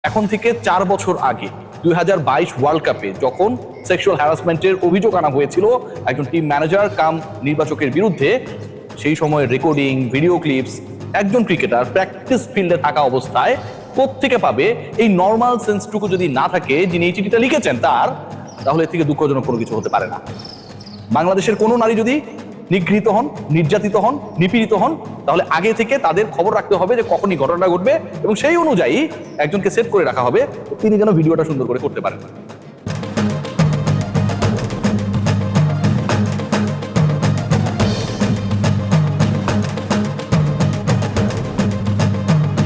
এখন থেকে 4 বছর আগে 2022 ওয়ার্ল্ড কাপে যখন সেক্সুয়াল হ্যারাসমেন্টের অভিযোগ আনা হয়েছিল একজন টিম ম্যানেজার কাম নির্বাচকের বিরুদ্ধে, সেই সময় রেকর্ডিং, ভিডিও ক্লিপস একজন ক্রিকেটার প্র্যাকটিস ফিল্ডে থাকা অবস্থায় কোত্থেকে পাবে? এই নর্মাল সেন্সটুকু যদি না থাকে যিনি এই চিঠিটা লিখেছেন তার, তাহলে এর থেকে দুঃখজনক কোনো কিছু হতে পারে না। বাংলাদেশের কোনো নারী যদি নিগৃহীত হন, নির্যাতিত হন, নিপীড়িত হন, তাহলে আগে থেকে তাদের খবর রাখতে হবে যে কখনই ঘটনাটা ঘটবে এবং সেই অনুযায়ী একজনকে সেট করে রাখা হবে, তিনি যেন ভিডিওটা সুন্দর করে করতে পারেন।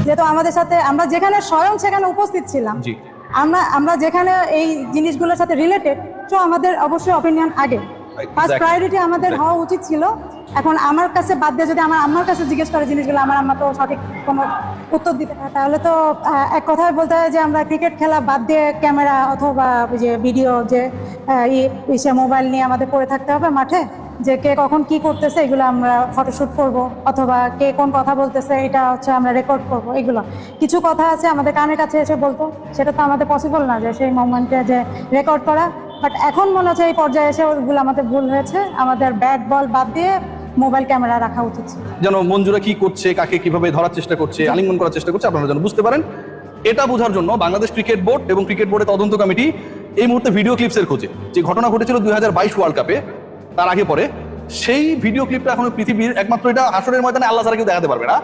যেহেতু আমাদের সাথে আমরা যেখানে স্বয়ং সেখানে উপস্থিত ছিলাম, জি, আমরা যেখানে এই জিনিসগুলোর সাথে রিলেটেড, তো আমাদের অবশ্যই অপিনিয়ন আগে, ফার্স্ট প্রায়োরিটি আমাদের হওয়া উচিত ছিল। এখন আমার কাছে বাদ দিয়ে যদি আমার আম্মার কাছে জিজ্ঞেস করে জিনিসগুলো, আমার আম্মা তো সঠিক কোনো উত্তর দিতে পারে, তাহলে তো এক কথায় বলতে হয় যে আমরা ক্রিকেট খেলা বাদ দিয়ে ক্যামেরা অথবা যে ভিডিও যে মোবাইল নিয়ে আমাদের পড়ে থাকতে হবে মাঠে, যে কে কখন কি করতেছে এগুলো আমরা ফটোশুট করব, অথবা কে কোন কথা বলতেছে এটা হচ্ছে আমরা রেকর্ড করব। এগুলো কিছু কথা আছে আমাদের কানের কাছে এসে বলতো, সেটা তো আমাদের পসিবল না যে সেই মোমেন্টে যে রেকর্ড করা। বাট এখন মনে হচ্ছে এই পর্যায়ে এসে ওইগুলো আমাদের ভুল হয়েছে, আমাদের ব্যাট বল বাদ দিয়ে মোবাইল ক্যামেরা রাখা উচিত। যেন মঞ্জুরা কি করছে, কাকে কিভাবে ধরার চেষ্টা করছে, আলিঙ্গন করার চেষ্টা করছে, আপনারা যেন বুঝতে পারেন। এটা বোঝার জন্য বাংলাদেশ ক্রিকেট বোর্ড এবং ক্রিকেট বোর্ডের তদন্ত কমিটি এই মুহূর্তে ভিডিও ক্লিপসের খোঁজে। যে ঘটনা ঘটেছিল 2022 ওয়ার্ল্ড কাপে, তার আগে পরে, সেই ভিডিও ক্লিপটা এখন পৃথিবীর একমাত্র, এটা হাসরের ময়দানে আল্লাহ ছাড়া কেউ দেখাতে পারবে না,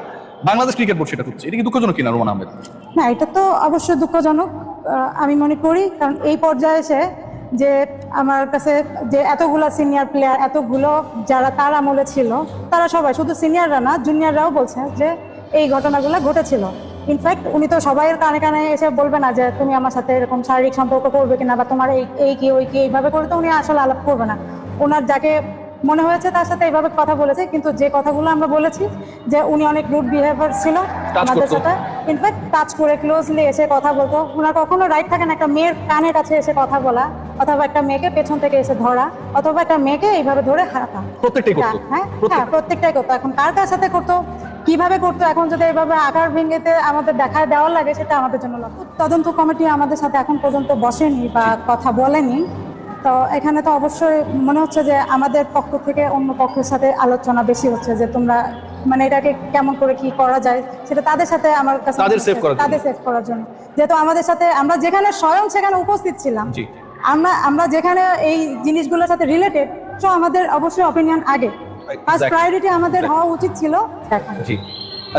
বাংলাদেশ ক্রিকেট বোর্ড সেটা করছে। এটা কি দুঃখজনক কিনা রোমান আহমেদ? না, এটা তো অবশ্যই দুঃখজনক আমি মনে করি, কারণ এই পর্যায়ে এসে যে আমার কাছে যে এতগুলো সিনিয়র প্লেয়ার, এতগুলো যারা তার আমলে ছিল, তারা সবাই, শুধু সিনিয়ররা না জুনিয়ররাও বলছে যে এই ঘটনাগুলো ঘটেছিল। ইনফ্যাক্ট উনি তো সবাই কানে কানে এসে বলবে না যে তুমি আমার সাথে এরকম শারীরিক সম্পর্ক করবে কিনা, বা তোমার এই কি ওই কি, এইভাবে করে তো উনি আসলে আলাপ করবে না। ওনার যাকে মনে হয়েছে তার সাথে এইভাবে কথা বলেছে, কিন্তু যে কথাগুলো আমরা বলেছি যে উনি অনেক রুড বিহেভিয়ার ছিল আমাদের সাথে, ইনফ্যাক্ট টাচ করে ক্লোজলি এসে কথা বলতো। ওনার কখনো রাইট থাকে না একটা মেয়ের কানের কাছে এসে কথা বলা, অথবা একটা মেয়েকে পেছন থেকে এসে ধরা, অথবা একটা মেয়েকে এইভাবে ধরে হাঁটা। প্রত্যেকটাই করতো। হ্যাঁ, প্রত্যেকটাই করতো। এখন কার কার সাথে করতো, কিভাবে করতো, এখন যদি এইভাবে আকার ভেঙেতে আমাদের দেখায় দেওয়ার লাগে, সেটা আমাদের জন্য লক্ষ্য। তদন্ত কমিটি আমাদের সাথে এখন পর্যন্ত বসেনি বা কথা বলেনি, তো এখানে তো অবশ্যই মনে হচ্ছে যে আমাদের পক্ষ থেকে অন্য পক্ষের সাথে আলোচনা বেশি হচ্ছে, যে তোমরা মানে এটাকে কেমন করে কি করা যায়, সেটা তাদের সাথে আমার কাছে তাদের সেভ করার জন্য। যেহেতু আমাদের সাথে আমরা যেখানে স্বয়ং সেখানে উপস্থিত ছিলাম, আমরা যেখানে এই জিনিসগুলোর সাথে রিলেটেড, তো আমাদের অবশ্যই অপিনিয়ন আগে, ফার্স্ট প্রায়োরিটি আমাদের হওয়া উচিত ছিল। জি,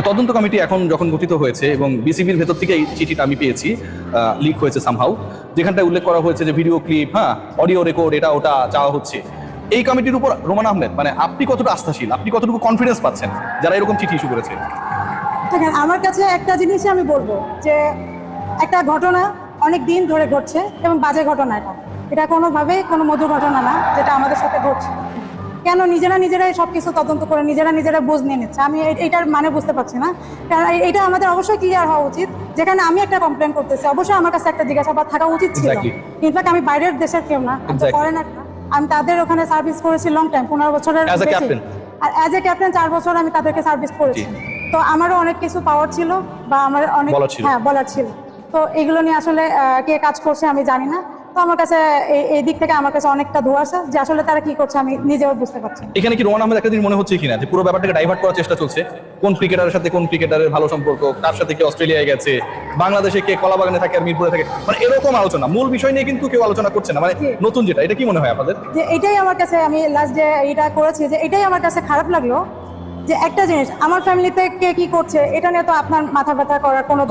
তদন্ত কমিটি এখন যখন গঠিত হয়েছে এবং বিসিবির ভেতর থেকে এই চিঠিটা আমি পেয়েছি, লিক হয়েছে সামহাউ, যেখানটায় উল্লেখ করা হয়েছে যে ভিডিও ক্লিপ, হ্যাঁ, অডিও রেকর্ড, এটা ওটা চাওয়া হচ্ছে। এই কমিটির উপর রোমান আহমেদ, মানে আপনি কতটা আস্থাশীল, আপনি কতটুকু কনফিডেন্স পাচ্ছেন যারা এরকম চিঠি ইস্যু করেছে? দেখেন, আমার কাছে একটা জিনিসই আমি বলবো যে একটা ঘটনা অনেক দিন ধরে ঘটছে এবং বাজে ঘটনা, এটা কোনোভাবেই কোনো মধুর ঘটনা না যেটা আমাদের সাথে ঘটছে। কেন নিজেরাই সবকিছু তদন্ত করে নিজেরা বুঝ নিয়ে নিচ্ছে, আমি এইটার মানে বুঝতে পারছি না। কারণ এটা আমাদের অবশ্যই ক্লিয়ার হওয়া উচিত, যেখানে আমি একটা কমপ্লেন করতেছি অবশ্যই আমার কাছে একটা জিজ্ঞাসাবাদ থাকা উচিত ছিল। ইনফ্যাক্ট আমি বাইরের দেশের কেউ না, ফরেনার না, আমি তাদের ওখানে সার্ভিস করেছি লং টাইম, 15 বছরের, আর অ্যাজ এ ক্যাপ্টেন 4 বছর আমি তাদেরকে সার্ভিস করেছি। তো আমারও অনেক কিছু পাওয়ার ছিল বা আমার অনেক বলার ছিল। তো এগুলো নিয়ে আসলে কে কাজ করছে আমি জানি না। তো আমার কাছে এই দিক থেকে আমার কাছে অনেকটা ধোঁয়াশা, যে আসলে তারা কি করছে আমি নিজেও বুঝতে পারছি। এখানে কি রোমান আহমেদ একটা দিন মনে হচ্ছে কিনা যে পুরো ব্যাপারটাকে ডাইভার্ট করার চেষ্টা চলছে? কোন ক্রিকেটারের সাথে কোন ক্রিকেটারের ভালো সম্পর্ক, কার সাথে কে অস্ট্রেলিয়ায় গেছে, বাংলাদেশে কে কলাবাগানে থাকে আর মিরপুরে থাকে, মানে এরকম আলোচনা, মূল বিষয় নিয়ে কিন্তু কেউ আলোচনা করছে না। মানে নতুন যেটা, এটা কি মনে হয় আপনাদের? যে এটাই আমার কাছে, আমি লাস্ট যে এটা করেছি, যে এটাই আমার কাছে খারাপ লাগলো, যে একটা জিনিস আমার ফ্যামিলিতে কে কি করছে এটা নিয়ে তো আপনার মাথা ব্যথা করার কোনো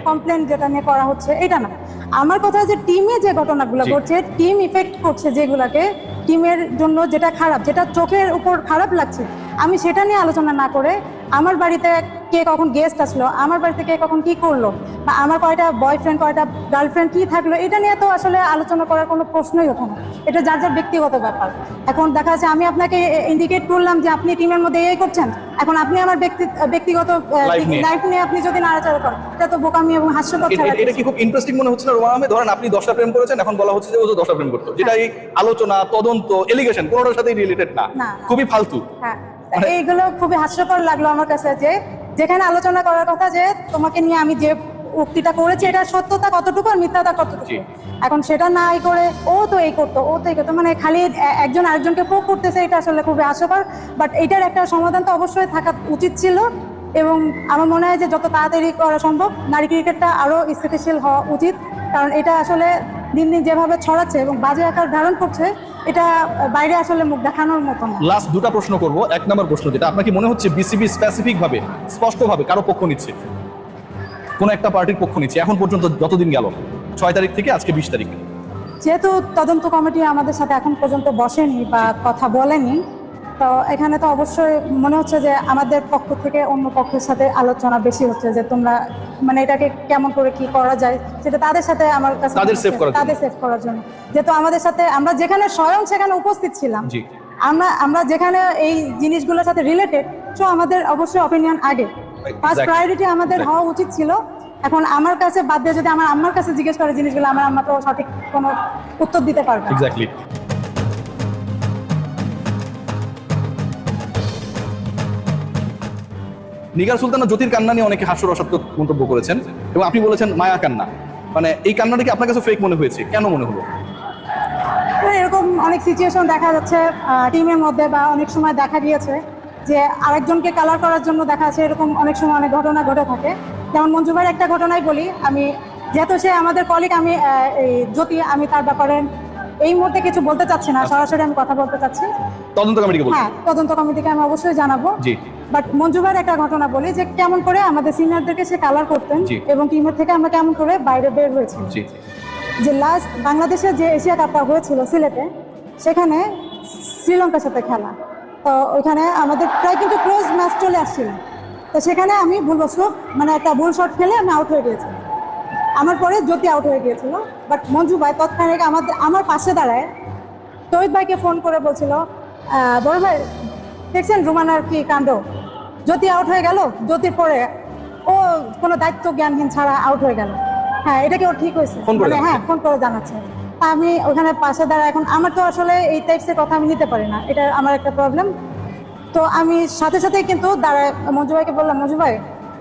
কমপ্লেন যেটা নিয়ে করা হচ্ছে এটা না। আমার কথা যে টিমে যে ঘটনাগুলো ঘটছে, টিম ইফেক্ট করছে যেগুলাকে, টিমের জন্য যেটা খারাপ, যেটা চোখের উপর খারাপ লাগছে, আমি সেটা নিয়ে আলোচনা না করে আমার বাড়িতে কে কখন গেস্ট আসলো, আমার বাড়িতে কে কখন কি করলো, বা আমার কয়টা বয়ফ্রেন্ড কয়টা গার্লফ্রেন্ড কি থাকলো, এটা নিয়ে তো আসলে আলোচনা করার কোনো প্রশ্নই ওঠে না। এটা যার যার ব্যক্তিগত ব্যাপার। এখন দেখা যাচ্ছে আমি আপনাকে ইন্ডিকেট করলাম যে আপনি টিমের মধ্যে এই করছেন, এখন আপনি আমার ব্যক্তিগত লাইফ নিয়ে আপনি যদি নাড়াচাড়া করেন, এটা তো বোকামি এবং হাস্যকর। এটা কি খুব ইন্টারেস্টিং মনে হচ্ছে না রোমান আহমেদ? ধরেন আপনি 10টা প্রেম করেছেন, এখন বলা হচ্ছে যে ও 10টা প্রেম করতো, যেটা এই আলোচনা, তদন্ত, এলিগেশন কোনোটার সাথেই রিলেটেড না, খুবই ফালতু। হ্যাঁ, এইগুলো খুবই হাস্যকর লাগলো আমার কাছে, যে যেখানে আলোচনা করার কথা যে তোমাকে নিয়ে আমি যে উক্তিটা করেছে এটা সত্যতা কতটুকু আর মিথ্যাটা কতটুকু। জি। এখন সেটা নাই করে ও তো এই করতো ও তো এই করতো, মানে খালি একজন আরেকজনকে প্রয়োগ করতেছে, এটা আসলে খুবই হাস্যকর। বাট এটার একটা সমাধান তো অবশ্যই থাকা উচিত ছিল, এবং আমার মনে হয় যে যত তাড়াতাড়ি করা সম্ভব নারী ক্রিকেটটা আরো স্থিতিশীল হওয়া উচিত, কারণ এটা আসলে দিন দিন যেভাবে ছড়াচ্ছে এবং বাজে আকার ধারণ করছে, এটা বাইরে আসলে মুখ দেখানোর মতো না। লাস্ট দুটো প্রশ্ন করব। এক নম্বর প্রশ্ন যেটা, আপনার কি মনে হচ্ছে বিসিবি স্পেসিফিক ভাবে স্পষ্টভাবে কারো পক্ষ নিচ্ছে, কোন একটা পার্টির পক্ষ নিচ্ছে এখন পর্যন্ত যতদিন গেল 6 তারিখ থেকে আজকে 20 তারিখ? যেহেতু তদন্ত কমিটি আমাদের সাথে এখন পর্যন্ত বসেনি বা কথা বলেনি, তো এখানে তো অবশ্যই মনে হচ্ছে যে আমাদের পক্ষ থেকে অন্য পক্ষের সাথে আলোচনা বেশি হচ্ছে, যে তোমরা মানে এটাকে কেমন করে কি করা যায়, সেটা তাদের সাথে আমার কাছে তাদের save করার জন্য। তাদের সেভ করার জন্য। যেহেতু আমাদের সাথে আমরা যেখানে স্বয়ং সেখানে উপস্থিত ছিলাম, জি। আমরা যেখানে এই জিনিসগুলোর সাথে রিলেটেড, তো আমাদের অবশ্যই অপিনিয়ন আগে, ফার্স্ট Exactly. প্রায়োরিটি আমাদের Exactly. হওয়া উচিত ছিল। এখন আমার কাছে বাদ দিয়ে যদি আমার আম্মার কাছে জিজ্ঞেস করে জিনিসগুলো, আমার আম্মা তো সঠিক কোনো উত্তর দিতে পারবে না। এক্স্যাক্টলি। নিগার সুলতানা জ্যোতির কান্না নিয়ে অনেকে হাস্যরসাত্মক মন্তব্য করেছেন এবং আপনি বলেছেন মায়া কান্না, মানে এই কান্নাটা কি আপনার কাছে ফেক মনে হয়েছে, কেন মনে হলো? তো এরকম অনেক সিচুয়েশন দেখা যাচ্ছে টিমের মধ্যে, বা অনেক সময় দেখা গিয়েছে যে আরেকজনকে কালার করার জন্য দেখা যাচ্ছে, এরকম অনেক সময় অনেক ঘটনা ঘটে থাকে। যেমন মঞ্জু ভাইয়ের একটা ঘটনাই বলি আমি, যেহেতু সে আমাদের কলিগ, আমি এই জ্যোতি, আমি তার ব্যাপারে এই মুহূর্তে কিছু বলতে চাচ্ছি না, সরাসরি আমি কথা বলতে চাচ্ছি। তদন্ত কমিটিকে বলুন। হ্যাঁ, তদন্ত কমিটিকে আমি অবশ্যই জানাবো। জি। বাট মঞ্জু ভাইয়ের একটা ঘটনা বলি, যে কেমন করে আমাদের সিনিয়রদেরকে সে কালার করতেন, জি। এবং টিমের থেকে আমরা কেমন করে বাইরে বের হয়েছি। জি। যে লাস্ট বাংলাদেশের যে এশিয়া কাপটা হয়েছিল সিলেটে, সেখানে শ্রীলঙ্কার সাথে খেলা, তো ওইখানে আমাদের প্রায় কিন্তু ক্লোজ ম্যাচ চলে আসছিল। তো সেখানে আমি ভুলবশত মানে একটা ভুল শট খেলে আমি আউট হয়ে গিয়েছি। আমার পরে জ্যোতি আউট হয়ে গিয়েছিল, বাট মঞ্জু ভাই তৎক্ষণিক আমার পাশে দাঁড়ায় তহিদ ভাইকে ফোন করে বলছিল, বড় ভাই দেখছেন রুমানার কি কাণ্ড, জ্যোতি আউট হয়ে গেল, জ্যোতির পরে ও কোনো দায়িত্ব জ্ঞানহীন ছাড়া আউট হয়ে গেল। হ্যাঁ, এটা কি ওর ঠিক হয়েছে? ফোন করে হ্যাঁ, ফোন করে জানাচ্ছে। আমি ওখানে পাশে দাঁড়ায়, এখন আমার তো আসলে এই টাইপসের কথা আমি নিতে পারি না, এটা আমার একটা প্রবলেম। তো আমি সাথে সাথেই কিন্তু দাঁড়ায় মঞ্জু ভাইকে বললাম, মঞ্জু ভাই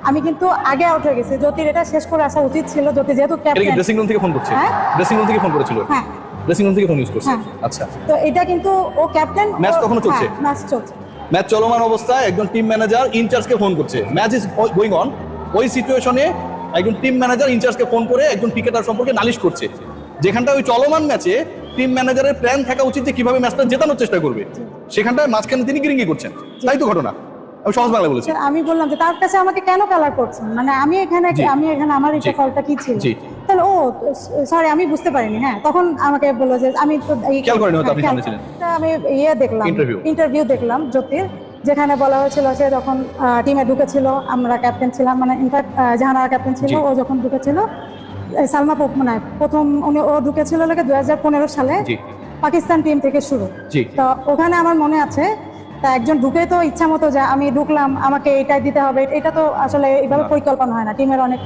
আমি কিন্তু আগে আউট হয়ে গেছি, জ্যোতির এটা শেষ করে আসা উচিত ছিল, জ্যোতি যেহেতু এটা কি ক্যাপ্টেন। ড্রেসিং রুম থেকে ফোন করছে? হ্যাঁ। ড্রেসিং রুম থেকে ফোন করেছিল? হ্যাঁ। ড্রেসিং রুম থেকে ফোন ইউজ করছে। হ্যাঁ। আচ্ছা। তো এটা কিন্তু ও ক্যাপ্টেন। ম্যাচ তখনো চলছে? ম্যাচ চলছে। ম্যাচ চলমান অবস্থায় একজন টিম ম্যানেজার ইনচার্জকে ফোন করছে, ম্যাচ ইজ গোয়িং অন। ওই সিচুয়েশনে একজন টিম ম্যানেজার ইনচার্জকে ফোন করে একজন ক্রিকেটার সম্পর্কে নালিশ করছে, যেখানটা ওই চলমান ম্যাচে টিম ম্যানেজারের প্ল্যান থাকা উচিত যে কিভাবে ম্যাচটা জেতানোর চেষ্টা করবে, সেখানটায় মাঝখানে তিনি গিরিঙ্গি করছেন। তাই তো ঘটনা, আমি সহজ বাংলা বলেছি। আমি বললাম যে তার কাছে আমাকে কেন কালার করছেন, মানে আমি এখানে জি। আমার এটা জি। ফলটা কি ছিল? জি। তাহলে ও সরি আমি বুঝতে পারিনি। হ্যাঁ, তখন আমাকে বললো যে আমি তো খেয়াল করিনি, হয়তো আপনি সামনে ছিলেন। আমি দেখলাম Interview। ইন্টারভিউ দেখলাম জ্যোতির, যেখানে বলা হয়েছিল সে যখন টিমে ঢুকেছিল, আমরা ক্যাপ্টেন ছিলাম, মানে ইনফ্যাক্ট জাহানারা ক্যাপ্টেন ছিল, জি। ও যখন ঢুকেছিল সালমা মানে প্রথম ও ঢুকেছিল 2015 সালে জি। পাকিস্তান টিম থেকে শুরু। জি। তো ওখানে আমার মনে আছে, তা একজন ঢুকে তো ইচ্ছা মতো যে আমি ঢুকলাম আমাকে এটাই দিতে হবে, এটা তো আসলে এইভাবে না। পরিকল্পনা হয় না, টিমের অনেক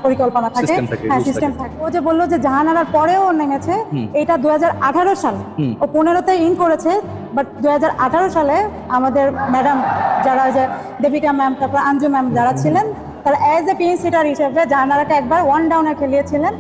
পরিকল্পনা থাকে, System থাকে, হ্যাঁ rules সিস্টেম থাকে। থাকে। ও যে বললো যে জাহানারার পরেও ও নেমেছে, এটা 2018 সালে, হুম। ও 15-তে ইন করেছে, বাট 2018 সালে আমাদের ম্যাডাম যারা যে দেবিকা ম্যাম, তারপর আঞ্জু ম্যাম যারা ছিলেন, তারা অ্যাজ এ টিম সিটার হিসেবে জাহানারাকে একবার 1 ডাউনে খেলিয়েছিলেন।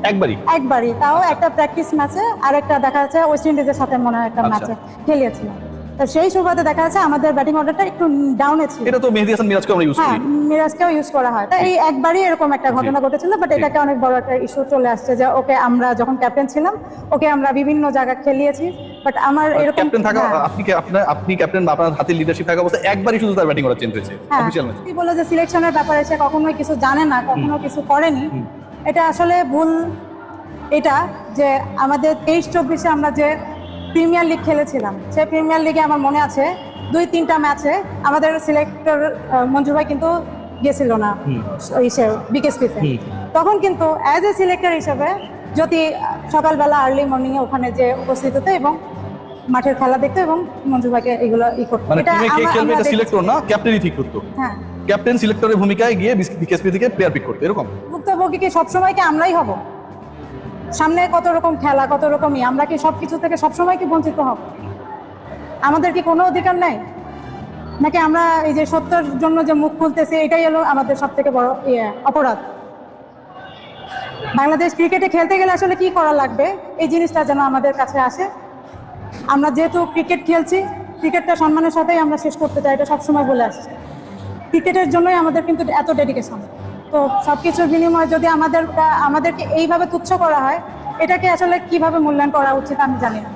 একবারই, তাও একটা প্র্যাকটিস ম্যাচে, আর একটা দেখা যাচ্ছে ওয়েস্ট ইন্ডিজের সাথে মনে হয় একটা আচ্ছা। ম্যাচে খেলিয়েছিলেন। তো সেই সুবাদে দেখা যাচ্ছে আমাদের ব্যাটিং অর্ডারটা একটু ডাউনে ছিল। এটা তো মেহেদী হাসান মিরাজকে আমরা ইউজ হ্যাঁ, করি। মিরাজকেও ইউজ করা হয়। তো এই একবারই এরকম একটা ঘটনা ঘটেছিল, বাট এটাকে অনেক বড় একটা ইস্যু চলে আসছে যে ওকে আমরা যখন ক্যাপ্টেন ছিলাম, ওকে আমরা বিভিন্ন জায়গায় খেলিয়েছি, বাট আমার এরকম ক্যাপ্টেন থাকা, হ্যাঁ। আপনি ক্যাপ্টেন বা আপনার হাতে লিডারশিপ থাকা অবস্থায় একবারই শুধু তার ব্যাটিং করার চেঞ্জ হয়েছে হ্যাঁ, অফিশিয়াল ম্যাচে। কি বলে যে সিলেকশনের ব্যাপারে সে কখনোই কিছু জানে না, কখনো কিছু করেনি, এটা আসলে ভুল। এটা যে আমাদের 23-24 আমরা যে প্রিমিয়ার লিগ খেলেছিলাম, সেই প্রিমিয়ার লিগে আমার মনে আছে 2-3টা ম্যাচে আমাদের সিলেক্টর মঞ্জু ভাই কিন্তু গেছিল না বিকেএসপিতে, তখন কিন্তু অ্যাজ এ সিলেক্টর হিসেবে যদি সকালবেলা আর্লি মর্নিংয়ে ওখানে যে উপস্থিত হতো এবং মাঠের খেলা দেখতো এবং মঞ্জু ভাইকে এগুলো করতো। মানে টিমে কে খেলবে এটা সিলেক্টর না, ক্যাপ্টেনই ঠিক করতো। হ্যাঁ, ক্যাপ্টেন সিলেক্টরের ভূমিকায় গিয়ে বিকেএসপি থেকে প্লেয়ার পিক করতে, এরকম। ভুক্তভোগী কি সবসময় কি আমরাই হব? সামনে কত রকম খেলা, কত রকমই, আমরা কি সবকিছু থেকে সবসময় কি বঞ্চিত হব? আমাদের কি কোনো অধিকার নাই? নাকি আমরা এই যে সত্যের জন্য যে মুখ খুলতেছি, এটাই হলো আমাদের সব থেকে বড় অপরাধ? বাংলাদেশ ক্রিকেটে খেলতে গেলে আসলে কি করা লাগবে এই জিনিসটা যেন আমাদের কাছে আসে। আমরা যেহেতু ক্রিকেট খেলছি, ক্রিকেটটা সম্মানের সাথেই আমরা শেষ করতে চাই, এটা সবসময় বলে আসছি। ক্রিকেটের জন্যই আমাদের কিন্তু এত ডেডিকেশন। তো সব কিছুর বিনিময়ে যদি আমাদেরকে এইভাবে তুচ্ছ করা হয়, এটাকে আসলে কিভাবে মূল্যায়ন করা উচিত আমি জানি না।